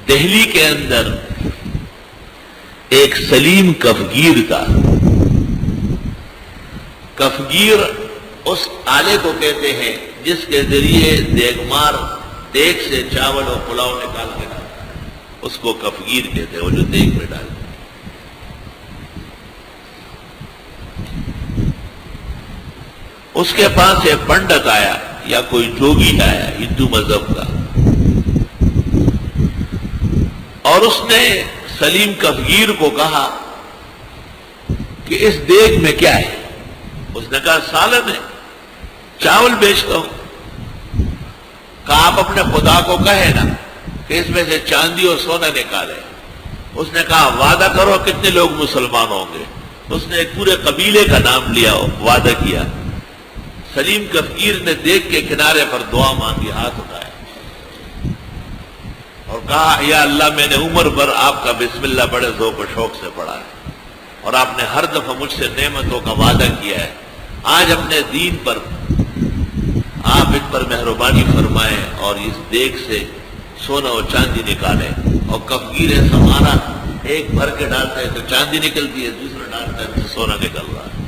دہلی کے اندر ایک سلیم کفگیر تھا. کفگیر اس آلے کو کہتے ہیں جس کے ذریعے دیگمار دیگ سے چاول اور پلاؤ نکال کے ڈالتا ہے، اس کو کفگیر کہتے ہیں، وہ جو دیگ میں ڈالتے ہیں. اس کے پاس ایک پنڈت آیا یا کوئی جوگی آیا ہندو مذہب کا، اور اس نے سلیم کفگیر کو کہا کہ اس دیگ میں کیا ہے؟ اس نے کہا سالن ہے، چاول بیچتا ہوں. کہا آپ اپنے خدا کو کہے نا کہ اس میں سے چاندی اور سونا نکالے. اس نے کہا وعدہ کرو کتنے لوگ مسلمان ہوں گے. اس نے ایک پورے قبیلے کا نام لیا، وعدہ کیا. سلیم کفگیر نے دیگ کے کنارے پر دعا مانگی، ہاتھ اٹھایا اور کہا یا اللہ میں نے عمر بھر آپ کا بسم اللہ بڑے ذوق و شوق سے پڑھا ہے، اور آپ نے ہر دفعہ مجھ سے نعمتوں کا وعدہ کیا ہے. آج اپنے دین پر آپ ان پر مہربانی فرمائیں اور اس دیگ سے سونا اور چاندی نکالیں. اور کفگیر سمانا ایک بھر کے ڈالتا ہے تو چاندی نکلتی ہے، دوسرا ڈالتا ہے تو سونا نکل رہا ہے.